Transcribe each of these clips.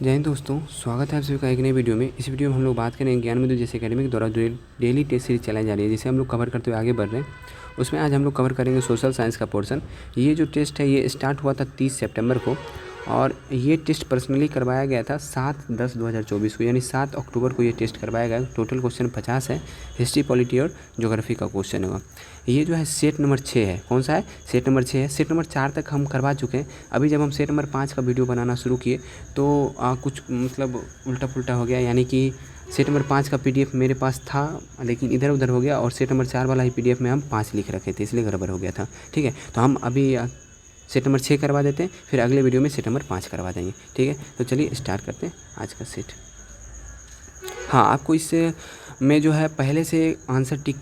जय हिंद दोस्तों, स्वागत है आप सभी का एक नई वीडियो में। इस वीडियो में हम लोग बात करेंगे ज्ञान बिंदु जैसे एकेडमी के द्वारा जो डेली टेस्ट सीरीज चलाई जा रही है, जिसे हम लोग कवर करते हुए आगे बढ़ रहे हैं। उसमें आज हम लोग कवर करेंगे सोशल साइंस का पोर्शन। ये जो टेस्ट है ये स्टार्ट हुआ था 30 सितंबर को और ये टेस्ट पर्सनली करवाया गया था 7/10/2024 को, यानी 7 अक्टूबर को ये टेस्ट करवाया गया। टोटल क्वेश्चन 50 है, हिस्ट्री, पॉलिटी और ज्योग्राफी का क्वेश्चन होगा। ये जो है सेट नंबर 6 है। कौन सा है? सेट नंबर 6 है। सेट नंबर 4 तक हम करवा चुके हैं। अभी जब हम सेट नंबर 5 का वीडियो बनाना शुरू किए तो कुछ मतलब उल्टा पुल्टा हो गया, यानी कि सेट नंबर 5 का PDF मेरे पास था लेकिन इधर उधर हो गया और सेट नंबर 4 वाला ही PDF में हम 5 लिख रखे थे, इसलिए गड़बड़ हो गया था। ठीक है, तो हम अभी सेट नंबर 6 करवा देते हैं, फिर अगले वीडियो में सेट नंबर 5 करवा देंगे। ठीक है, तो चलिए स्टार्ट करते हैं आज का सेट। हाँ, आपको इससे में जो है पहले से आंसर टिक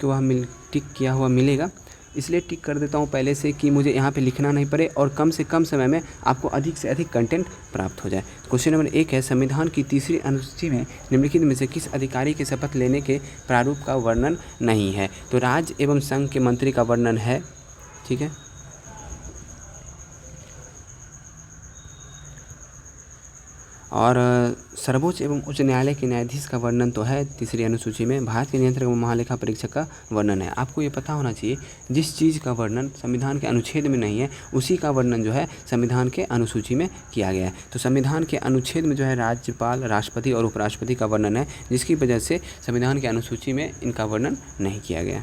किया हुआ मिलेगा, इसलिए टिक कर देता हूँ पहले से कि मुझे यहाँ पे लिखना नहीं पड़े और कम से कम समय में आपको अधिक से अधिक कंटेंट प्राप्त हो जाए। क्वेश्चन नंबर 1 है, संविधान की तीसरी अनुसूची में निम्नलिखित में से किस अधिकारी के शपथ लेने के प्रारूप का वर्णन नहीं है? तो राज्य एवं संघ के मंत्री का वर्णन है। ठीक है, और सर्वोच्च एवं उच्च न्यायालय के न्यायाधीश का वर्णन तो है तीसरी अनुसूची में। भारत के नियंत्रक एवं महालेखा परीक्षक का वर्णन है। आपको ये पता होना चाहिए, जिस चीज़ का वर्णन संविधान के अनुच्छेद में नहीं है उसी का वर्णन जो है संविधान के अनुसूची में किया गया है। तो संविधान के अनुच्छेद में जो है राज्यपाल, राष्ट्रपति और उपराष्ट्रपति का वर्णन है, जिसकी वजह से संविधान के अनुसूची में इनका वर्णन नहीं किया गया।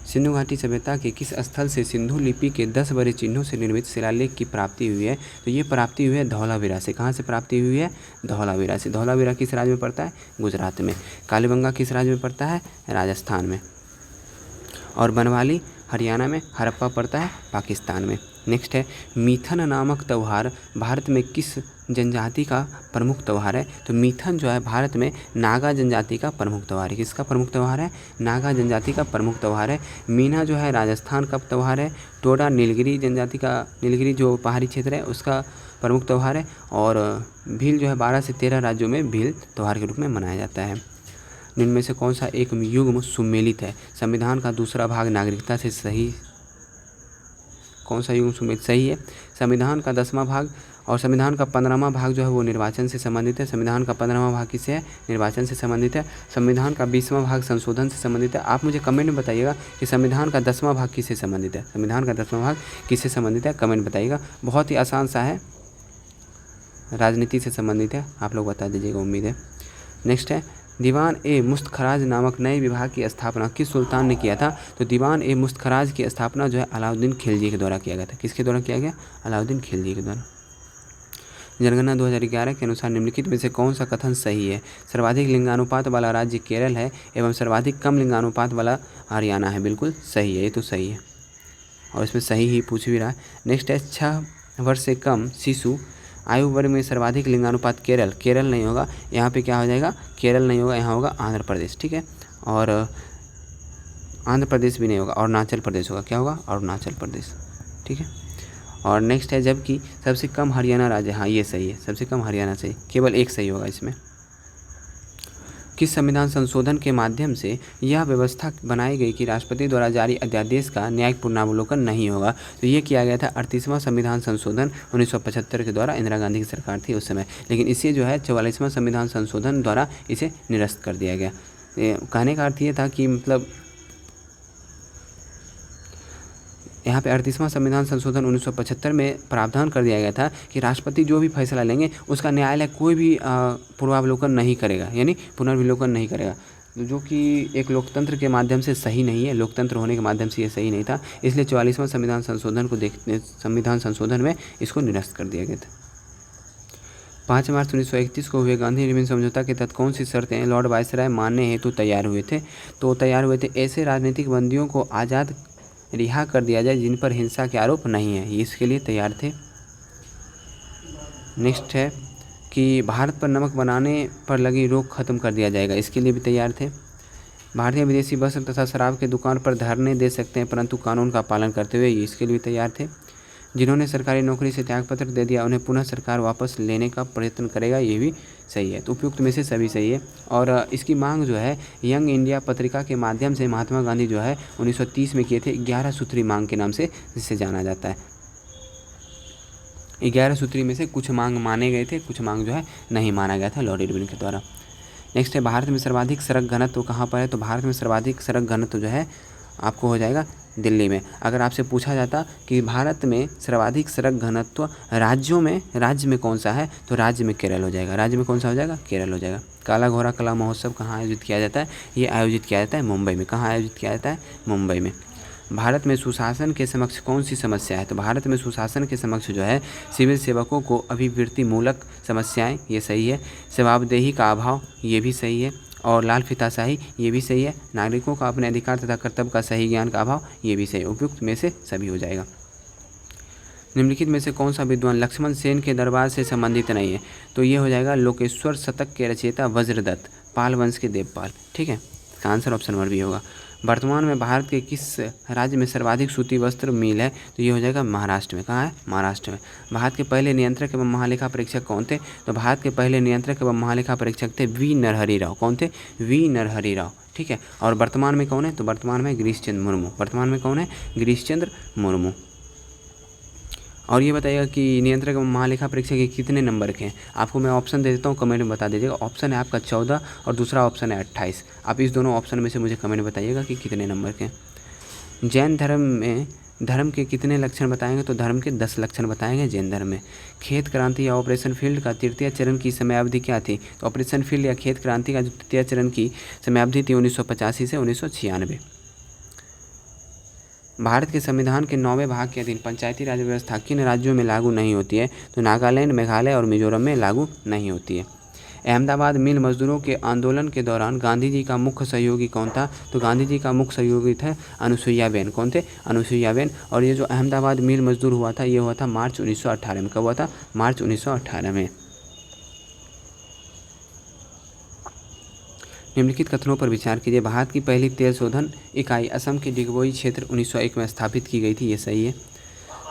सिंधु घाटी सभ्यता के किस स्थल से सिंधु लिपि के 10 बड़े चिन्हों से निर्मित शिलालेख की प्राप्ति हुई है? तो ये प्राप्ति हुई है धौलावीरा से। कहाँ से प्राप्ति हुई है? धौलावीरा से। धौलावीरा किस राज्य में पड़ता है? गुजरात में। कालीबंगा किस राज्य में पड़ता है? राजस्थान में। और बनवाली हरियाणा में। हड़प्पा पड़ता है पाकिस्तान में। नेक्स्ट है, मीथन नामक त्यौहार भारत में किस जनजाति का प्रमुख त्यौहार है? तो मीथन जो है भारत में नागा जनजाति का प्रमुख त्यौहार है। किसका प्रमुख त्यौहार है? नागा जनजाति का प्रमुख त्यौहार है। मीना जो है राजस्थान का त्यौहार है। टोडा नीलगिरी जनजाति का, नीलगिरी जो पहाड़ी क्षेत्र है उसका प्रमुख त्यौहार है। और भील जो है 12 से 13 राज्यों में भील त्यौहार के रूप में मनाया जाता है। निम्न में से कौन सा एक युग्म सुमेलित है? संविधान का दूसरा भाग नागरिकता से सही, कौन सा युग्म सुमेलित सही है? संविधान का 10वां भाग और संविधान का 15वां भाग जो है वो निर्वाचन से संबंधित है। संविधान का 15वां भाग किससे है? निर्वाचन से संबंधित है। संविधान का 20वां भाग संशोधन से संबंधित है। आप मुझे कमेंट में बताइएगा कि संविधान का 10वां भाग किससे संबंधित है? संविधान का 10वां भाग किससे संबंधित है? कमेंट बताइएगा। बहुत ही आसान सा है, राजनीति से संबंधित है, आप लोग बता दीजिएगा, उम्मीद है। नेक्स्ट है, दीवान ए मुस्तखराज नामक नए विभाग की स्थापना किस सुल्तान ने किया था? तो दीवान ए मुस्तखराज की स्थापना जो है अलाउद्दीन खिलजी के द्वारा किया गया था। किसके द्वारा किया गया? अलाउद्दीन खिलजी के द्वारा। जनगणना 2011 के अनुसार निम्नलिखित में से कौन सा कथन सही है? सर्वाधिक लिंगानुपात वाला राज्य केरल है एवं सर्वाधिक कम लिंगानुपात वाला हरियाणा है। बिल्कुल सही है, ये तो सही है और इसमें सही ही पूछ भी रहा है। नेक्स्ट है, 6 वर्ष से कम शिशु आयु वर्ग में सर्वाधिक लिंगानुपात केरल। केरल नहीं होगा, यहाँ पे क्या हो जाएगा? केरल नहीं होगा, यहाँ होगा आंध्र प्रदेश। ठीक है, और आंध्र प्रदेश भी नहीं होगा, अरुणाचल प्रदेश होगा। क्या होगा? अरुणाचल प्रदेश। ठीक है, और नेक्स्ट है, जबकि सबसे कम हरियाणा राज्य। हाँ, ये सही है, सबसे कम हरियाणा सही, केवल एक सही होगा इसमें। किस संविधान संशोधन के माध्यम से यह व्यवस्था बनाई गई कि राष्ट्रपति द्वारा जारी अध्यादेश का न्यायिक पुनरावलोकन नहीं होगा? तो ये किया गया था 38वां संविधान संशोधन 1975 के द्वारा। इंदिरा गांधी की सरकार थी उस समय, लेकिन इसे जो है 44वां संविधान संशोधन द्वारा इसे निरस्त कर दिया गया। कहने का अर्थ ये था कि मतलब यहाँ पे 38वां संविधान संशोधन 1975 में प्रावधान कर दिया गया था कि राष्ट्रपति जो भी फैसला लेंगे उसका न्यायालय कोई भी पूर्वावलोकन नहीं करेगा, यानी पुनर्विलोकन नहीं करेगा, जो कि एक लोकतंत्र के माध्यम से सही नहीं है। लोकतंत्र होने के माध्यम से ये सही नहीं था, इसलिए 44वां संविधान संशोधन में इसको निरस्त कर दिया गया था। 5 मार्च 1931 को हुए गांधी रिबन समझौता के तहत कौन सी शर्तें लॉर्ड वायसराय मानने हेतु तैयार हुए थे? तो तैयार हुए थे, ऐसे राजनीतिक बंदियों को आज़ाद रिहा कर दिया जाए जिन पर हिंसा के आरोप नहीं है, ये इसके लिए तैयार थे। नेक्स्ट है कि भारत पर नमक बनाने पर लगी रोक खत्म कर दिया जाएगा, इसके लिए भी तैयार थे। भारतीय विदेशी वस्त्र तथा शराब की दुकान पर धरने दे सकते हैं परंतु कानून का पालन करते हुए, इसके लिए भी तैयार थे। जिन्होंने सरकारी नौकरी से त्यागपत्र दे दिया उन्हें पुनः सरकार वापस लेने का प्रयत्न करेगा, ये भी सही है। तो उपयुक्त में से सभी सही है। और इसकी मांग जो है यंग इंडिया पत्रिका के माध्यम से महात्मा गांधी जो है 1930 में किए थे, 11 सूत्री मांग के नाम से जिसे जाना जाता है। 11 सूत्री में से कुछ मांग माने गए थे, कुछ मांग जो है नहीं माना गया था लॉर्ड इरविन के द्वारा। नेक्स्ट है भारत में सर्वाधिक सड़क घनत्व कहाँ पर है? तो भारत में सर्वाधिक सड़क घनत्व जो है आपको हो जाएगा दिल्ली में। अगर आपसे पूछा जाता कि भारत में सर्वाधिक सड़क घनत्व राज्य में कौन सा है, तो राज्य में केरल हो जाएगा। राज्य में कौन सा हो जाएगा? केरल हो जाएगा। काला घोड़ा कला महोत्सव कहाँ आयोजित किया जाता है? ये आयोजित किया जाता है मुंबई में। कहाँ आयोजित किया जाता है? मुंबई में। भारत में सुशासन के समक्ष कौन सी समस्या है? तो भारत में सुशासन के समक्ष जो है सिविल सेवकों को अभिवृत्ति मूलक समस्याएं, ये सही है। जवाबदेही का अभाव, ये भी सही है। और लाल फीताशाही, ये भी सही है। नागरिकों का अपने अधिकार तथा कर्तव्य का सही ज्ञान का अभाव, ये भी सही। उपयुक्त में से सभी हो जाएगा। निम्नलिखित में से कौन सा विद्वान लक्ष्मण सेन के दरबार से संबंधित नहीं है? तो ये हो जाएगा लोकेश्वर शतक के रचयिता वज्रदत्त, पाल वंश के देवपाल। ठीक है, इसका आंसर ऑप्शन नंबर बी होगा। वर्तमान में भारत के किस राज्य में सर्वाधिक सूती वस्त्र मिल है? तो ये हो जाएगा महाराष्ट्र में। कहाँ है? महाराष्ट्र में। भारत के पहले नियंत्रक एवं महालेखा परीक्षक कौन थे? तो भारत के पहले नियंत्रक एवं महालेखा परीक्षक थे वी नरहरि राव। कौन थे? वी नरहरि राव। ठीक है, और वर्तमान में कौन है? तो वर्तमान में गिरीश चंद्र मुर्मू। वर्तमान में कौन है? गिरीश चंद्र मुर्मू। और ये बताइएगा कि नियंत्रक एवं महालेखा परीक्षक के कितने नंबर के हैं? आपको मैं ऑप्शन दे देता हूँ, कमेंट में बता दीजिएगा। ऑप्शन है आपका 14 और दूसरा ऑप्शन है 28। आप इस दोनों ऑप्शन में से मुझे कमेंट में बताइएगा कि कितने नंबर के हैं। जैन धर्म में धर्म के कितने लक्षण बताएंगे? तो धर्म के 10 लक्षण बताएंगे जैन धर्म में। खेत क्रांति या ऑपरेशन फील्ड का तृतीय चरण की समयावधि क्या थी? तो ऑपरेशन फील्ड या खेत क्रांति का जो तृतीय चरण की समयावधि थी 1985 से 1996। भारत के संविधान के 9वें भाग के अधीन पंचायती राज व्यवस्था किन राज्यों में लागू नहीं होती है? तो नागालैंड, मेघालय और मिजोरम में लागू नहीं होती है। अहमदाबाद मिल मजदूरों के आंदोलन के दौरान गांधी जी का मुख्य सहयोगी कौन था? तो गांधी जी का मुख्य सहयोगी था अनुसुईया बेन। कौन थे? अनुसुईया बेन। और ये जो अहमदाबाद मिल मजदूर हुआ था, ये हुआ था मार्च 1918 में। कब हुआ था? मार्च 1918 में। निम्नलिखित कथनों पर विचार कीजिए। भारत की पहली तेल शोधन इकाई असम के डिगबोई क्षेत्र 1901 में स्थापित की गई थी। ये सही है।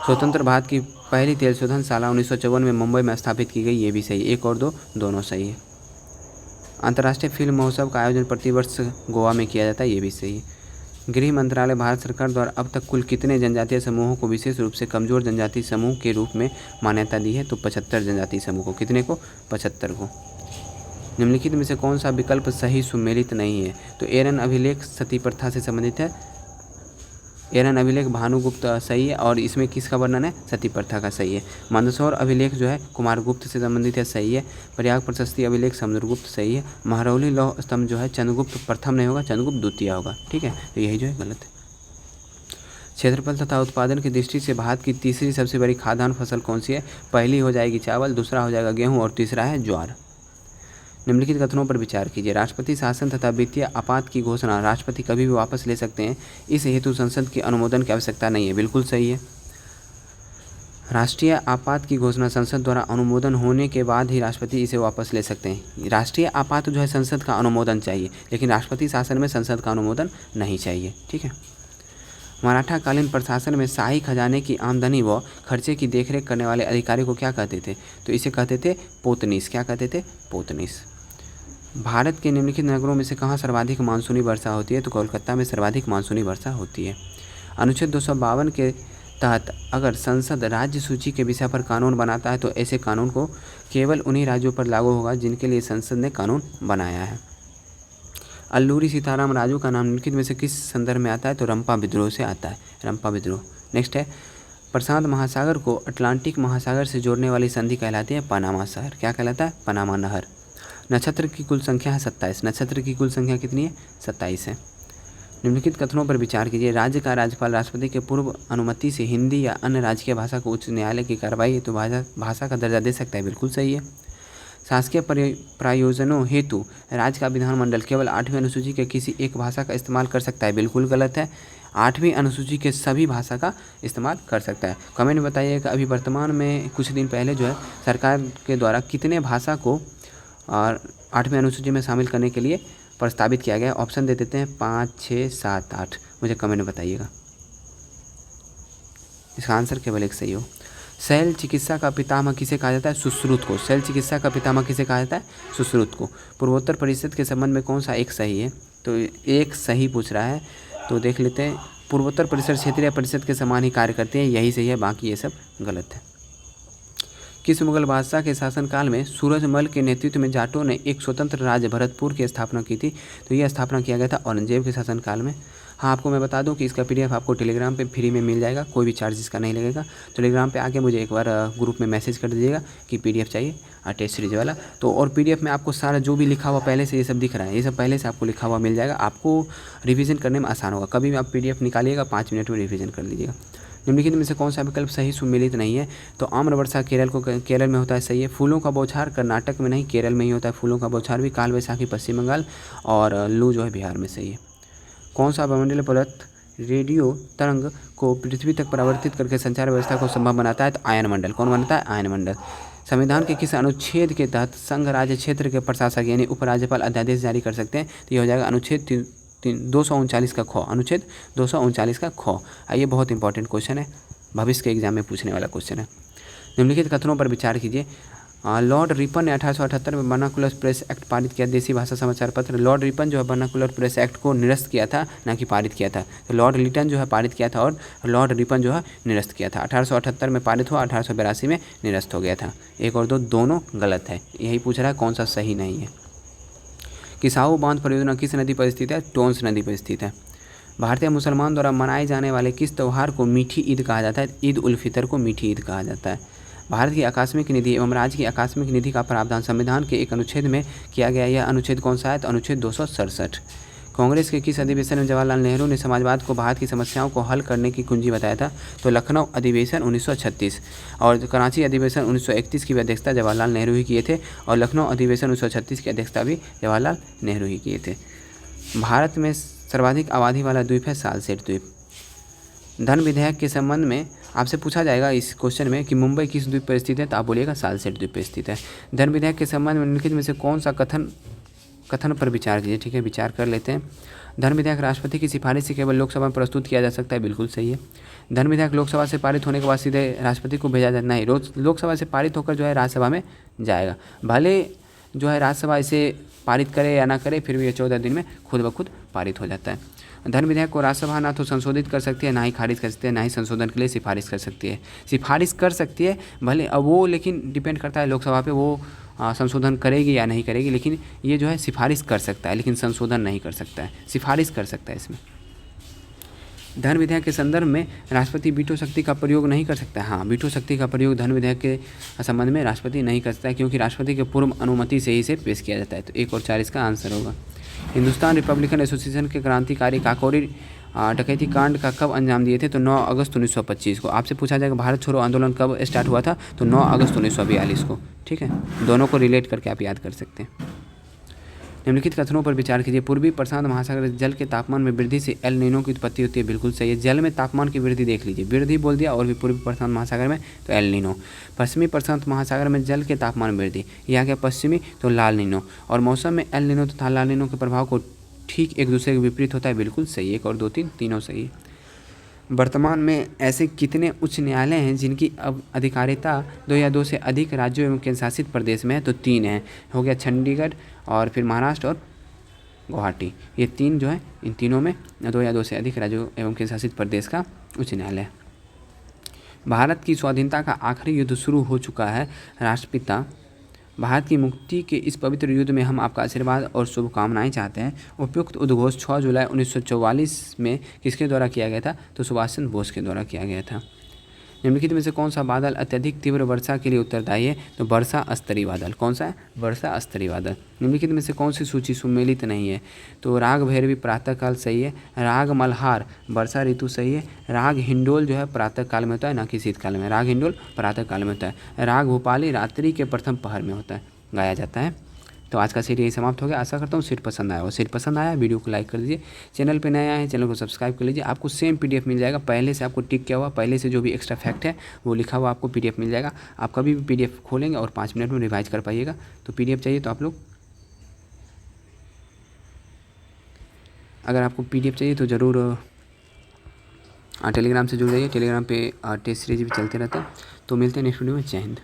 स्वतंत्र भारत की पहली तेल शोधनशाला 1954 में मुंबई में स्थापित की गई। ये भी सही। 1 और 2 दोनों सही है। अंतर्राष्ट्रीय फिल्म महोत्सव का आयोजन प्रतिवर्ष गोवा में किया जाता है। ये भी सही है। गृह मंत्रालय भारत सरकार द्वारा अब तक कुल कितने जनजातीय समूहों को विशेष रूप से कमजोर जनजाति समूह के रूप में मान्यता दी है? तो 75 जनजातीय समूह को। कितने को? 75 को। निम्नलिखित में से कौन सा विकल्प सही सुमेलित नहीं है? तो एरन अभिलेख सती प्रथा से संबंधित है। एरन अभिलेख भानुगुप्त सही है, और इसमें किसका वर्णन है? सती प्रथा का। सही है। मंदसौर अभिलेख जो है कुमारगुप्त से संबंधित है। सही है। प्रयाग प्रशस्ति अभिलेख समुद्रगुप्त। सही है। महरौली लौह स्तंभ जो है चंद्रगुप्त प्रथम नहीं होगा, चंद्रगुप्त द्वितीय होगा। ठीक है, तो यही जो है गलत है। क्षेत्रफल तथा उत्पादन की दृष्टि से भारत की तीसरी सबसे बड़ी खाद्यान्न फसल कौन सी है? पहली हो जाएगी चावल, दूसरा हो जाएगा गेहूँ और तीसरा है ज्वार। निम्नलिखित कथनों पर विचार कीजिए। राष्ट्रपति शासन तथा वित्तीय आपात की घोषणा राष्ट्रपति कभी भी वापस ले सकते हैं, इस हेतु संसद की अनुमोदन की आवश्यकता नहीं है। बिल्कुल सही है। राष्ट्रीय आपात की घोषणा संसद द्वारा अनुमोदन होने के बाद ही राष्ट्रपति इसे वापस ले सकते हैं। राष्ट्रीय आपात जो है संसद का अनुमोदन चाहिए, लेकिन राष्ट्रपति शासन में संसद का अनुमोदन नहीं चाहिए। ठीक है। मराठा कालीन प्रशासन में शाही खजाने की आमदनी व खर्चे की देखरेख करने वाले अधिकारी को क्या कहते थे? तो इसे कहते थे पोतनीस। क्या कहते थे? पोतनीस। भारत के निम्नलिखित नगरों में से कहाँ सर्वाधिक मानसूनी वर्षा होती है? तो कोलकाता में सर्वाधिक मानसूनी वर्षा होती है। अनुच्छेद 252 के तहत अगर संसद राज्य सूची के विषय पर कानून बनाता है तो ऐसे कानून को केवल उन्हीं राज्यों पर लागू होगा जिनके लिए संसद ने कानून बनाया है। अल्लूरी सीताराम राजू का नाम निम्नलिखित में से किस संदर्भ में आता है? तो रंपा विद्रोह से आता है। रंपा विद्रोह। नेक्स्ट है, प्रशांत महासागर को अटलांटिक महासागर से जोड़ने वाली संधि कहलाती है पनामा शहर। क्या कहलाता है? पनामा नहर। नक्षत्र की कुल संख्या है 27। नक्षत्र की कुल संख्या कितनी है? 27 है। निम्नलिखित कथनों पर विचार कीजिए। राज्य का राज्यपाल राष्ट्रपति के पूर्व अनुमति से हिंदी या अन्य राजकीय भाषा को उच्च न्यायालय की कार्रवाई हेतु भाषा का दर्जा दे सकता है। बिल्कुल सही है। शासकीय प्रयोजनों हेतु राज्य का विधानमंडल केवल 8वीं अनुसूची के किसी एक भाषा का इस्तेमाल कर सकता है। बिल्कुल गलत है। 8वीं अनुसूची के सभी भाषा का इस्तेमाल कर सकता है। कमेंट में बताइएगा अभी वर्तमान में कुछ दिन पहले जो है सरकार के द्वारा कितने भाषा को और 8वीं अनुसूची में शामिल करने के लिए प्रस्तावित किया गया है। ऑप्शन दे देते हैं 5, 6, 7, 8। मुझे कमेंट में बताइएगा। इसका आंसर केवल एक सही हो। शैल चिकित्सा का पितामह किसे कहा जाता है? सुश्रुत को। शैल चिकित्सा का पितामह किसे कहा जाता है? सुश्रुत को। पूर्वोत्तर परिषद के संबंध में कौन सा एक सही है? तो एक सही पूछ रहा है, तो देख लेते हैं। पूर्वोत्तर परिषद क्षेत्रीय परिषद के समान ही कार्य करते हैं, यही सही है, बाकी ये सब गलत है। किस मुगल बादशाह के शासनकाल में सूरजमल के नेतृत्व में जाटों ने एक स्वतंत्र राज्य भरतपुर की स्थापना की थी? तो यह स्थापना किया गया था औरंगजेब के शासनकाल में। हाँ, आपको मैं बता दूं कि इसका PDF आपको टेलीग्राम पे फ्री में मिल जाएगा, कोई भी चार्ज इसका नहीं लगेगा। टेलीग्राम पे आके मुझे एक बार ग्रुप में मैसेज कर दीजिएगा कि PDF चाहिए टेस्ट सीरीज वाला। तो और PDF में आपको सारा जो भी लिखा हुआ पहले से ये सब दिख रहा है, ये सब पहले से आपको लिखा हुआ मिल जाएगा। आपको रिवीजन करने में आसान होगा। कभी भी आप PDF निकालिएगा, 5 मिनट में रिवीजन कर लीजिएगा। निम्नलिखित में से कौन सा विकल्प सही सुमेलित नहीं है? तो आम्र वर्षा केरल में होता है, सही है। फूलों का बौछार कर्नाटक में नहीं, केरल में ही होता है फूलों का बौछार भी। काल वैसाखी पश्चिम बंगाल और लू जो है बिहार में, सही है। कौन सा वायुमंडलीय पदार्थ रेडियो तरंग को पृथ्वी तक परावर्तित करके संचार व्यवस्था को संभव बनाता है? तो आयनमंडल। कौन बनाता है? आयनमंडल। संविधान के किस अनुच्छेद के तहत संघ राज्य क्षेत्र के प्रशासक यानी उपराज्यपाल अध्यादेश जारी कर सकते हैं? तो ये हो जाएगा अनुच्छेद 239 का ख, अनुच्छेद 239 का ख। ये बहुत इंपॉर्टेंट क्वेश्चन है, भविष्य के एग्जाम में पूछने वाला क्वेश्चन है। निम्नलिखित कथनों पर विचार कीजिए। लॉर्ड रिपन ने 1878 में वर्नाकुलर प्रेस एक्ट पारित किया। देसी भाषा समाचार पत्र। लॉर्ड रिपन जो है वर्नाकुलर प्रेस एक्ट को निरस्त किया था, ना कि पारित किया था। तो लॉर्ड लिटन जो है पारित किया था और लॉर्ड रिपन जो है निरस्त किया था। 1878 में पारित हुआ, 1882 में निरस्त हो गया था। 1 और 2 दोनों गलत है। यही पूछ रहा है कौन सा सही नहीं है। किसाऊ बांध परियोजना किस नदी पर स्थित है? टोंस नदी पर स्थित है। भारतीय मुसलमान द्वारा मनाए जाने वाले किस त्यौहार को मीठी ईद कहा जाता है? ईद उल फितर को मीठी ईद कहा जाता है। भारत की आकस्मिक निधि एवं राज्य की आकस्मिक निधि का प्रावधान संविधान के एक अनुच्छेद में किया गया। यह अनुच्छेद कौन सा है? तो अनुच्छेद 267। कांग्रेस के किस अधिवेशन में जवाहरलाल नेहरू ने समाजवाद को भारत की समस्याओं को हल करने की कुंजी बताया था? तो लखनऊ अधिवेशन 1936 और कराची अधिवेशन 1931 की अध्यक्षता जवाहरलाल नेहरू ही किए थे और लखनऊ अधिवेशन 1936 की अध्यक्षता भी जवाहरलाल नेहरू ही किए थे। भारत में सर्वाधिक आबादी वाला द्वीप है सालसेट द्वीप। धन विधेयक के संबंध में आपसे पूछा जाएगा इस क्वेश्चन में कि मुंबई किस द्वीप पर स्थित है? तो आप बोलिएगा सालसेट द्वीप पर स्थित है। धन विधेयक के संबंध में निम्नलिखित में से कौन सा कथन पर विचार कीजिए। ठीक है, विचार कर लेते हैं। धन विधेयक राष्ट्रपति की सिफारिश से केवल लोकसभा में प्रस्तुत किया जा सकता है, बिल्कुल सही है। धन विधेयक लोकसभा से पारित होने के बाद सीधे राष्ट्रपति को भेजा जाता नहीं, रोज लोकसभा से पारित होकर जो है राज्यसभा में जाएगा। भले जो है राज्यसभा इसे पारित करे या ना करे, फिर भी ये 14 दिन में खुद ब खुद पारित हो जाता है। धन विधेयक को राज्यसभा ना तो संशोधित कर सकती है, ना ही खारिज कर सकती है, ना ही संशोधन के लिए सिफारिश कर सकती है। सिफारिश कर सकती है भले, अब वो लेकिन डिपेंड करता है लोकसभा पे, वो संशोधन करेगी या नहीं करेगी, लेकिन ये जो है सिफारिश कर सकता है, लेकिन संशोधन नहीं कर सकता है, सिफारिश कर सकता है इसमें। धन विधेयक के संदर्भ में राष्ट्रपति वीटो शक्ति का प्रयोग नहीं कर सकता है। हाँ, वीटो शक्ति का प्रयोग धन विधेयक के संबंध में राष्ट्रपति नहीं कर सकता है, क्योंकि राष्ट्रपति के पूर्व अनुमति से ही इसे पेश किया जाता है। तो 1 और 4 इसका आंसर होगा। हिंदुस्तान रिपब्लिकन एसोसिएशन के क्रांतिकारी काकोरी डकैती कांड का कब अंजाम दिए थे? तो 9 अगस्त 1925 को। आपसे पूछा जाएगा भारत छोड़ो आंदोलन कब स्टार्ट हुआ था? तो 9 अगस्त 1942 को। ठीक है, दोनों को रिलेट करके आप याद कर सकते हैं। निम्नलिखित कथनों पर विचार कीजिए। पूर्वी प्रशांत महासागर जल के तापमान में वृद्धि से एल नीनो की उत्पत्ति होती है, बिल्कुल सही है। जल में तापमान की वृद्धि देख लीजिए, वृद्धि बोल दिया और भी पूर्वी प्रशांत महासागर में तो एल नीनो। पश्चिमी प्रशांत महासागर में जल के तापमान में वृद्धि, यह आ गया पश्चिमी तो लाल नीनो। और मौसम में एल नीनो तथा लाल नीनो के प्रभाव को ठीक एक दूसरे के विपरीत होता है, बिल्कुल सही। 1 और 2 3 तीनों सही है। वर्तमान में ऐसे कितने उच्च न्यायालय हैं जिनकी अब अधिकारिता 2 या 2 से अधिक राज्यों एवं केंद्र शासित प्रदेश में है? तो 3 हैं, हो गया चंडीगढ़ और फिर महाराष्ट्र और गुवाहाटी। ये 3 जो है, इन तीनों में 2 या 2 से अधिक राज्यों एवं केंद्र शासित प्रदेश का उच्च न्यायालय। भारत की स्वाधीनता का आखिरी युद्ध शुरू हो चुका है। राष्ट्रपिता भारत की मुक्ति के इस पवित्र युद्ध में हम आपका आशीर्वाद और शुभकामनाएं चाहते हैं। उपयुक्त उद्घोष 6 जुलाई 1944 में किसके द्वारा किया गया था? तो सुभाष चंद्र बोस के द्वारा किया गया था। निम्नलिखित में से कौन सा बादल अत्यधिक तीव्र वर्षा के लिए उत्तरदायी है? तो वर्षा स्तरीय बादल। कौन सा है? वर्षा स्तरीय बादल। निम्नलिखित में से कौन सी सूची सुमेलित नहीं है? तो राग भैरवी प्रातःकाल सही है, राग मल्हार वर्षा ऋतु सही है, राग हिंडोल जो है प्रातःकाल में होता है, ना कि शीतकाल में। राग हिंडोल प्रातःकाल में होता है। राग भोपाली रात्रि के प्रथम पहर में होता है, गाया जाता है। तो आज का सेट यही समाप्त हो गया। आशा करता हूँ सेट पसंद आया हो। सेट पसंद आया वीडियो को लाइक कर दीजिए। चैनल पे नया है, चैनल को सब्सक्राइब कर लीजिए। आपको सेम PDF मिल जाएगा, पहले से आपको टिक किया हुआ, पहले से जो भी एक्स्ट्रा फैक्ट है वो लिखा हुआ आपको PDF मिल जाएगा। आप कभी भी PDF खोलेंगे और 5 मिनट में रिवाइज कर पाइएगा। तो PDF चाहिए तो आप लोग, अगर आपको PDF चाहिए तो ज़रूर टेलीग्राम से जुड़ जाइए। टेलीग्राम पे टेस्ट सीरीज भी चलते रहता है। तो मिलते हैं नेक्स्ट वीडियो में। जय हिंद।